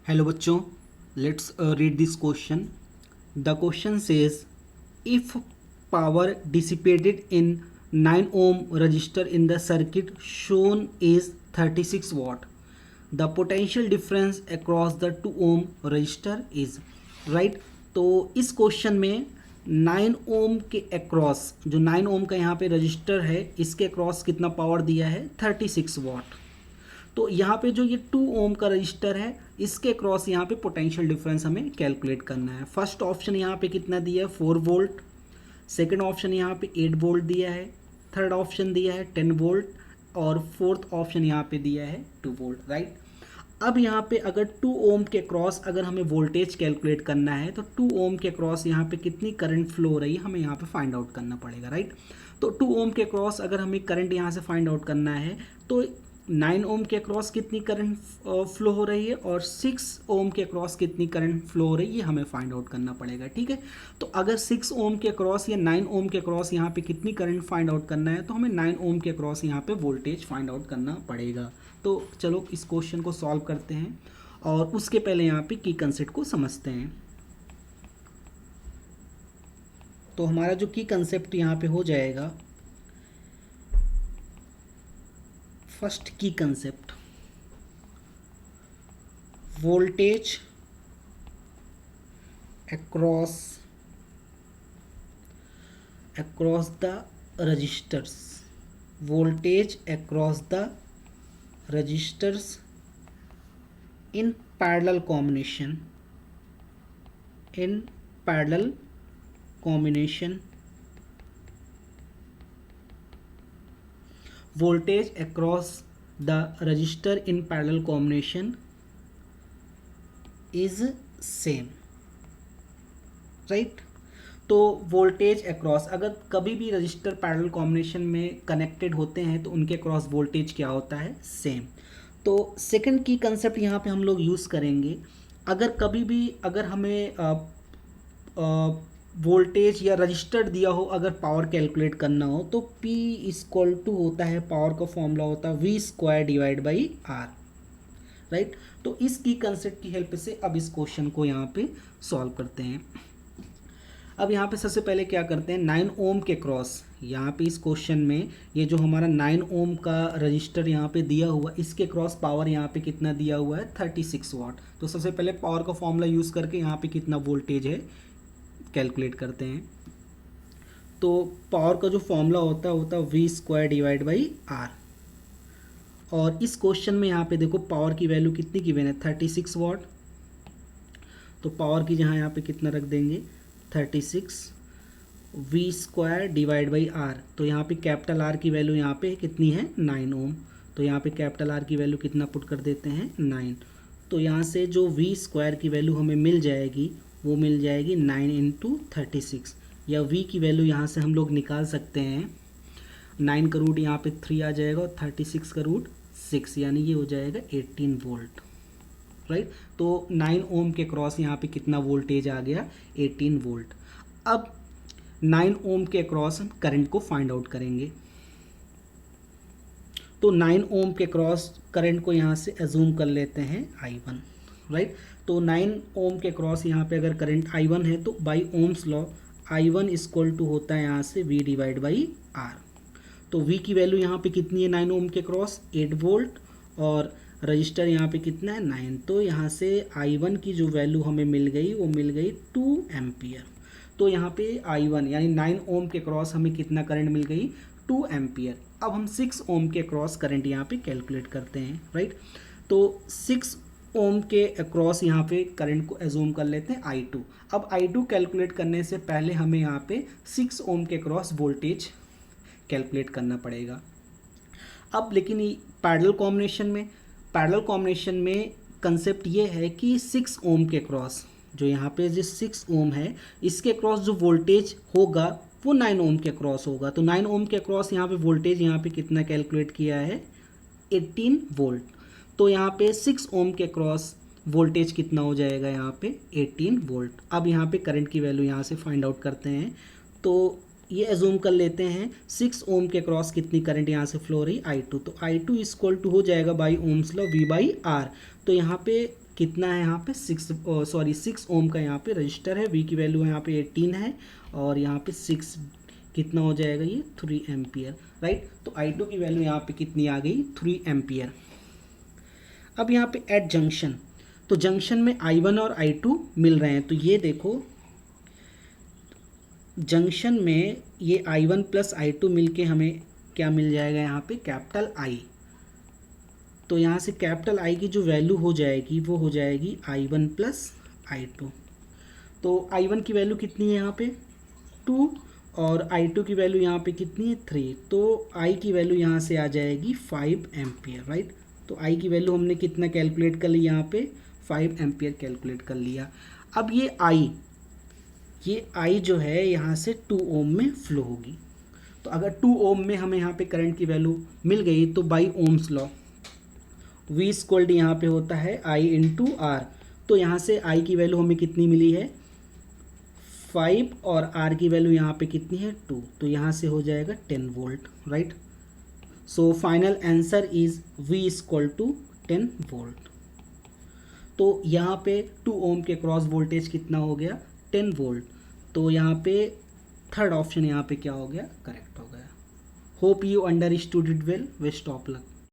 Hello बच्चों, let's read this question. The question says if power dissipated in 9 ohm resistor in the circuit shown is 36 watt. The potential difference across the 2 ohm resistor is right. तो इस question में 9 ohm के across, जो 9 ohm का यहाँ पे register है, इसके अक्रॉस कितना पावर दिया है? 36 वाट. तो यहाँ पे जो ये 2 ओम का रजिस्टर है, इसके क्रॉस यहाँ पे पोटेंशियल डिफरेंस हमें कैलकुलेट करना है. फर्स्ट ऑप्शन यहाँ पे कितना दिया है? 4 वोल्ट. सेकंड ऑप्शन यहाँ पे 8 वोल्ट दिया है. थर्ड ऑप्शन दिया है 10 वोल्ट. और फोर्थ ऑप्शन यहाँ पे दिया है 2 वोल्ट. राइट. अब यहाँ पे अगर 2 ओम के क्रॉस अगर हमें वोल्टेज कैलकुलेट करना है, तो 2 ओम के क्रॉस यहाँ पे कितनी करंट फ्लो हो रही है हमें यहाँ पे फाइंड आउट करना पड़ेगा. राइट. तो 2 ओम के क्रॉस अगर हमें करंट यहाँ से फाइंड आउट करना है, तो 9 ओम के अक्रॉस कितनी करंट फ्लो हो रही है और 6 ओम के अक्रॉस कितनी करंट फ्लो हो रही है, ये हमें फाइंड आउट करना पड़ेगा. ठीक है. तो अगर 6 ओम के अक्रॉस या 9 ओम के अक्रॉस यहाँ पे कितनी करंट फाइंड आउट करना है, तो हमें 9 ओम के अक्रॉस यहाँ पे वोल्टेज फाइंड आउट करना पड़ेगा. तो चलो इस क्वेश्चन को सॉल्व करते हैं, और उसके पहले यहाँ पे की कंसेप्ट को समझते हैं. तो हमारा जो की कंसेप्ट यहाँ पे हो जाएगा, फर्स्ट की concept, voltage across the resistors. Voltage across the resistors in parallel combination. Voltage across the resistor in parallel combination is same. Right. तो वोल्टेज अक्रॉस, अगर कभी भी रजिस्टर पैरेलल कॉम्बिनेशन में कनेक्टेड होते हैं तो उनके अक्रॉस वोल्टेज क्या होता है? सेम. तो सेकंड की कंसेप्ट यहाँ पे हम लोग यूज़ करेंगे. अगर कभी भी अगर हमें वोल्टेज या रजिस्टर दिया हो, अगर पावर कैलकुलेट करना हो, तो P इक्वल टू होता है, पावर का फॉर्मूला होता है V² divide by R. Right. तो इस की कंसेप्ट की हेल्प से अब इस क्वेश्चन को यहाँ पे सॉल्व करते हैं. अब यहाँ पे सबसे पहले क्या करते हैं, 9 ओम के क्रॉस, यहाँ पे इस क्वेश्चन में ये जो हमारा 9 ओम का रजिस्टर यहाँ पे दिया हुआ, इसके क्रॉस पावर यहाँ पे कितना दिया हुआ है? 36 वाट. तो सबसे पहले पावर का फॉर्मूला यूज़ करके यहाँ पे कितना वोल्टेज है कैलकुलेट करते हैं. तो पावर का जो फॉर्मूला होता है V² डिवाइड बाई R. और इस क्वेश्चन में यहाँ पे देखो पावर की वैल्यू कितनी गिवन है? 36 वाट. तो पावर की जहाँ यहाँ पे कितना रख देंगे? 36 V² डिवाइड बाई R. तो यहाँ पे कैपिटल R की वैल्यू यहाँ पे कितनी है? 9 ओम. तो यहाँ पे कैपिटल R की वैल्यू कितना पुट कर देते हैं? 9. तो यहाँ से जो V² की वैल्यू हमें मिल जाएगी, वो मिल जाएगी 9 इंटू 36. या V की वैल्यू यहाँ से हम लोग निकाल सकते हैं. 9 का रूट यहाँ पे 3 आ जाएगा और 36 का रूट 6, यानी ये हो जाएगा 18 वोल्ट. राइट. तो 9 ओम के क्रॉस यहाँ पे कितना वोल्टेज आ गया? 18 वोल्ट. अब 9 ओम के क्रॉस हम करंट को फाइंड आउट करेंगे. तो 9 ओम के क्रॉस करंट को यहाँ से एज्यूम कर लेते हैं I1. राइट. तो 9 ओम के क्रॉस यहाँ पे अगर करंट I1 है, तो by Ohm's law I1 equal to होता है यहाँ से V डिवाइड बाई R. तो V की वैल्यू यहाँ पे कितनी है 9 ओम के क्रॉस? 8 वोल्ट. और रजिस्टर यहाँ पे कितना है? 9. तो यहाँ से I1 की जो वैल्यू हमें मिल गई, वो मिल गई 2 एम्पियर. तो यहाँ पे I1 यानी 9 ओम के क्रॉस हमें कितना करंट मिल गई? 2 एम्पियर. अब हम 6 ओम के क्रॉस करंट यहाँ पे कैलकुलेट करते हैं. राइट. तो 6 ओम के अक्रॉस यहाँ पे करंट को एज्यूम कर लेते हैं I2. अब I2 कैलकुलेट करने से पहले हमें यहाँ पे 6 ओम के क्रॉस वोल्टेज कैलकुलेट करना पड़ेगा. अब लेकिन पैरेलल कॉम्बिनेशन में कंसेप्ट ये है कि 6 ओम के क्रॉस, जो यहाँ पे जो 6 ओम है, इसके क्रॉस जो वोल्टेज होगा वो 9 ओम के क्रॉस होगा. तो 9 ओम के क्रॉस यहाँ पे वोल्टेज यहाँ पे कितना कैलकुलेट किया है? 18 वोल्ट. तो यहाँ पे 6 ओम के क्रॉस वोल्टेज कितना हो जाएगा? यहाँ पे 18 वोल्ट. अब यहाँ पे करंट की वैल्यू यहाँ से फाइंड आउट करते हैं. तो ये एज्यूम कर लेते हैं 6 ओम के क्रॉस कितनी करंट यहाँ से फ्लो हो रही? I2. तो I2 इक्वल टू हो जाएगा by Ohm's law V by R. तो यहाँ पे कितना है यहाँ पे 6 ओम का यहाँ पे रजिस्टर है, वी की वैल्यू यहाँ पे 18 है और यहाँ पे 6 कितना हो जाएगा ये 3 एम्पियर, राइट। तो I2 की वैल्यू यहाँ पे कितनी आ गई 3 एम्पियर। अब यहाँ पे एट जंक्शन, तो जंक्शन में I1 और I2 मिल रहे हैं, तो ये देखो जंक्शन में ये I1 प्लस I2 मिलके हमें क्या मिल जाएगा यहाँ पे कैपिटल I। तो यहाँ से कैपिटल I की जो वैल्यू हो जाएगी वो हो जाएगी I1 प्लस I2। तो I1 की वैल्यू कितनी है यहाँ पे 2 और I2 की वैल्यू यहाँ पे कितनी है 3, तो I की वैल्यू यहाँ से आ जाएगी 5 एम्पियर, राइट। तो I की वैल्यू हमने कितना कैलकुलेट कर ली यहाँ पे 5 एम्पियर कैलकुलेट कर लिया। अब ये I जो है यहाँ से 2 ओम में फ्लो होगी, तो अगर 2 ओम में हमें यहाँ पे करंट की वैल्यू मिल गई तो by Ohm's law V equal to यहाँ पे होता है I इंटू R, तो यहाँ से I की वैल्यू हमें कितनी मिली है 5 और R की वैल्यू यहाँ पे कितनी है 2, तो यहाँ से हो जाएगा 10 volt, right. So final answer is V equal to 10 volt. तो यहाँ पे 2 ओम के क्रॉस वोल्टेज कितना हो गया 10 वोल्ट, तो यहाँ पे थर्ड ऑप्शन यहाँ पे क्या हो गया करेक्ट हो गया। Hope you understood it well, best of luck.